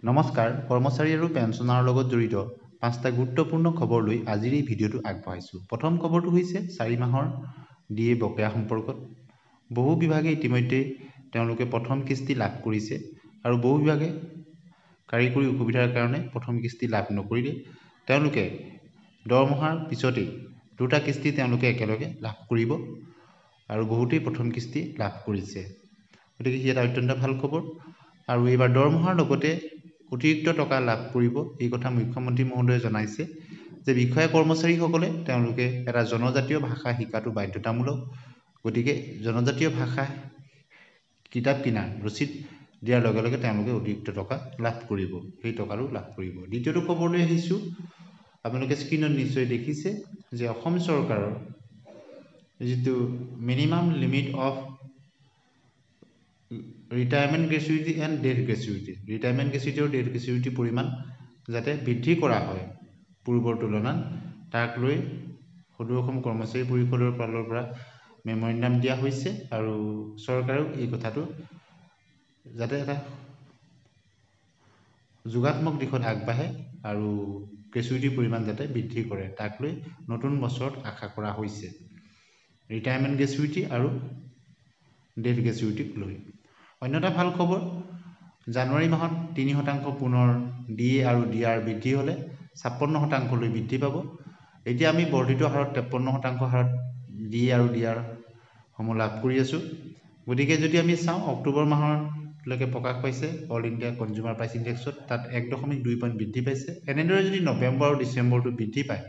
নমস্কাৰ কৰ্মচাৰী আৰু পেঞ্চনাৰৰ লগত জড়িত 5টা গুৰুত্বপূৰ্ণ খবৰ লৈ আজিৰ এই ভিডিঅ'টো আগবঢ়াইছোঁ। প্ৰথম খবৰটো হৈছে 4 মাহৰ ডিএ বকেয়া সম্পৰ্কত। বহু বিভাগে ইতিমধ্যে তেওঁলোকে প্ৰথম কিস্তি লাভ কৰিছে আৰু বহু বিভাগে কাৰিকৰী অসুবিধাৰ কাৰণে প্ৰথম কিস্তি লাভ নকৰিলে তেওঁলোকে দৰমহাৰ পিছতেই দুটা কিস্তি তেওঁলোকে একেলগে লাভ কৰিব আৰু বহুতেই প্ৰথম কিস্তি লাভ কৰিছে। গতিকে ই এটা অত্যন্ত ভাল খবৰ আৰু এইবাৰ দৰমহাৰ লগতে অতিৰিক্ত টকা লাভ কৰিব এই কথা মুখ্যমন্ত্ৰী মহোদয়ে জনাইছে যে বিষয়া কৰ্মচাৰীসকলে তেওঁলোকে এটা জনজাতীয় ভাষা শিকাটো বাধ্যতামূলক। গতিকে জনজাতীয় ভাষা কিতাপ কিনাৰ ৰচিদ দিয়াৰ লগে লগে তেওঁলোকে অতিৰিক্ত টকা লাভ কৰিব, সেই টকাটো লাভ কৰিব। দ্বিতীয়টো খবৰলৈ আহিছোঁ, আপোনালোকে স্ক্ৰীনত নিশ্চয় দেখিছে যে অসম চৰকাৰৰ যিটো minimum limit of retirement gratuity and death gratuity, retirement gratuity আৰু ডেথ গ্ৰেচুইটিৰ পৰিমাণ যাতে বৃদ্ধি কৰা হয় পূৰ্বৰ তুলনাত, তাক লৈ সদৌ অসম কৰ্মচাৰী পৰিষদৰ ফালৰ পৰা মেমৰেণ্ডাম দিয়া হৈছে আৰু চৰকাৰেও এই কথাটো যাতে এটা যোগাত্মক দিশত আগবাঢ়ে আৰু গ্ৰেচুইটিৰ পৰিমাণ যাতে বৃদ্ধি কৰে তাক লৈ নতুন বছৰত আশা কৰা হৈছে ৰিটায়াৰমেণ্ট গ্ৰেচুইটি আৰু ডেথ গ্ৰেচুইটিক লৈ। অন্য এটা ভাল খবৰ, জানুৱাৰী মাহত 3% পুনৰ ডিএ আৰু ডিআৰ বৃদ্ধি হ'লে 56% বৃদ্ধি পাব। এতিয়া আমি বৰ্ধিত হাৰত 53% হাৰত ডিএ আৰু ডিআৰ সমূহ লাভ কৰি আছোঁ। গতিকে যদি আমি চাওঁ অক্টোবৰ মাহলৈকে প্ৰকাশ পাইছে অল ইণ্ডিয়া কনজিউমাৰ প্ৰাইচ ইণ্ডেক্সত, তাত 1.2 পইণ্ট বৃদ্ধি পাইছে। এনেদৰে যদি নৱেম্বৰ আৰু ডিচেম্বৰটো বৃদ্ধি পায়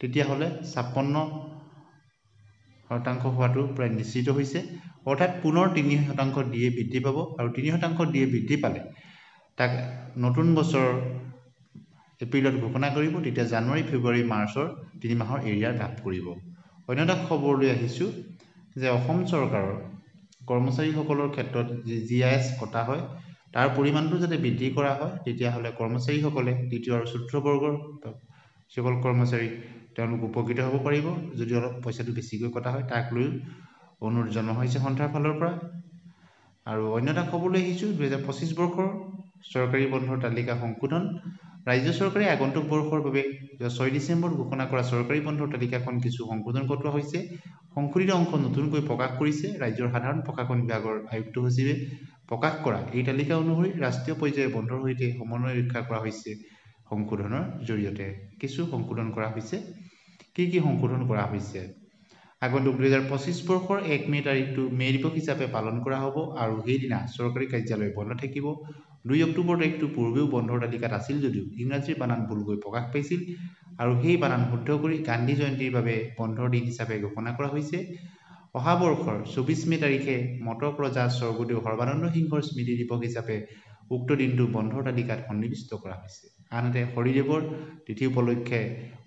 তেতিয়াহ'লে 56% হোৱাটো প্ৰায় নিশ্চিত হৈছে। অৰ্থাৎ পুনৰ 3% ডিএ বৃদ্ধি পাব আৰু 3% ডিএ বৃদ্ধি পালে তাক নতুন বছৰ এপ্ৰিলত ঘোষণা কৰিব, তেতিয়া জানুৱাৰী ফেব্ৰুৱাৰী মাৰ্চৰ 3 মাহৰ এৰিয়াৰ লাভ কৰিব। অন্য এটা খবৰলৈ আহিছোঁ যে অসম চৰকাৰৰ কৰ্মচাৰীসকলৰ ক্ষেত্ৰত যি GIS কটা হয় তাৰ পৰিমাণটো যাতে বৃদ্ধি কৰা হয়, তেতিয়াহ'লে কৰ্মচাৰীসকলে তৃতীয় আৰু চতুৰ্থ বৰ্গৰ যিসকল কৰ্মচাৰী তেওঁলোক উপকৃত হ'ব পাৰিব। যদি অলপ পইচাটো বেছিকৈ কটা হয় তাক লৈ অনুৰোধ জনোৱা হৈছে সন্থাৰ ফালৰ পৰা। আৰু অন্য এটা খবৰলৈ আহিছোঁ, 2025 বৰ্ষৰ চৰকাৰী বন্ধৰ তালিকা সংশোধন। ৰাজ্য চৰকাৰে আগন্তুক বৰ্ষৰ বাবে 6 ডিচেম্বৰত ঘোষণা কৰা চৰকাৰী বন্ধৰ তালিকাখন কিছু সংশোধন কৰোৱা হৈছে। সংশোধিত অংশ নতুনকৈ প্ৰকাশ কৰিছে ৰাজ্যৰ সাধাৰণ প্ৰশাসন বিভাগৰ আয়ুক্ত সচিবে প্ৰকাশ কৰা এই তালিকা অনুসৰি ৰাষ্ট্ৰীয় পৰ্যায়ৰ বন্ধৰ সৈতে সমন্বয় ৰক্ষা কৰা হৈছে। সংশোধনৰ জৰিয়তে কিছু সংশোধন কৰা হৈছে। কি সংশোধন কৰা হৈছে? আগন্তুক 2025 বৰ্ষৰ 1 মে' তাৰিখটো মে' দিৱস হিচাপে পালন কৰা হ'ব আৰু সেইদিনা চৰকাৰী কাৰ্যালয় বন্ধ থাকিব। 2 অক্টোবৰ তাৰিখটো পূৰ্বেও বন্ধৰ তালিকাত আছিল যদিও ইংৰাজীৰ বানান ভুলকৈ প্ৰকাশ পাইছিল আৰু সেই বানান শুদ্ধ কৰি গান্ধী জয়ন্তীৰ বাবে বন্ধৰ দিন হিচাপে ঘোষণা কৰা হৈছে। অহা বৰ্ষৰ 24 মে' তাৰিখে মটক ৰজা স্বৰ্গদেউ সৰ্বানন্দ সিংহৰ স্মৃতি দিৱস হিচাপে উক্ত দিনটো বন্ধৰ তালিকাত সন্নিৱিষ্ট কৰা হৈছে। আনহাতে হৰিদেৱৰ তিথি উপলক্ষে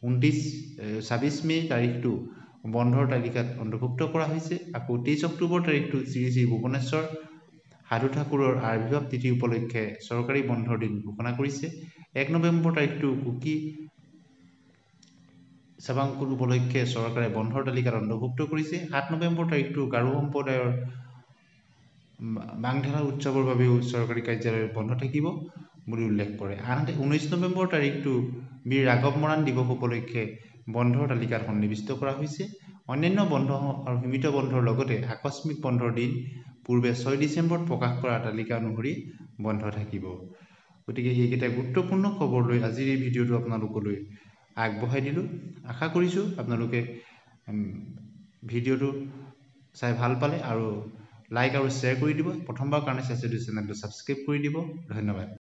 26 মে' তাৰিখটো বন্ধৰ তালিকাত অন্তৰ্ভুক্ত কৰা হৈছে। আকৌ 23 অক্টোবৰ তাৰিখটো শ্ৰী শ্ৰী ভুৱনেশ্বৰ সাধু ঠাকুৰৰ আৱিৰ্ভাৱ তিথি উপলক্ষে চৰকাৰী বন্ধৰ দিন ঘোষণা কৰিছে। 1 নৱেম্বৰ তাৰিখটো কুকি চাবাংকুল উপলক্ষে চৰকাৰে বন্ধৰ তালিকাত অন্তৰ্ভুক্ত কৰিছে। 7 নৱেম্বৰ তাৰিখটো গাৰো সম্প্ৰদায়ৰ বাংধাৰা উৎসৱৰ বাবেও চৰকাৰী কাৰ্যালয় বন্ধ থাকিব বুলি উল্লেখ কৰে। আনহাতে 19 নৱেম্বৰ তাৰিখটো বীৰ ৰাঘৱ মৰাণ দিৱস উপলক্ষে বন্ধৰ তালিকাত সন্নিৱিষ্ট কৰা হৈছে। অন্যান্য বন্ধ আৰু সীমিত বন্ধৰ লগতে আকস্মিক বন্ধৰ দিন পূৰ্বে 6 ডিচেম্বৰত প্ৰকাশ কৰা তালিকা অনুসৰি বন্ধ থাকিব। গতিকে এইকেইটা গুৰুত্বপূৰ্ণ খবৰ লৈ আজিৰ এই ভিডিঅ'টো আপোনালোকলৈ আগবঢ়াই দিলোঁ। আশা কৰিছোঁ আপোনালোকে ভিডিঅ'টো চাই ভাল পালে আৰু লাইক আৰু শ্বেয়াৰ কৰি দিব। প্ৰথমবাৰৰ কাৰণে চাইছে যদি চেনেলটো ছাবস্ক্ৰাইব কৰি দিব। ধন্যবাদ।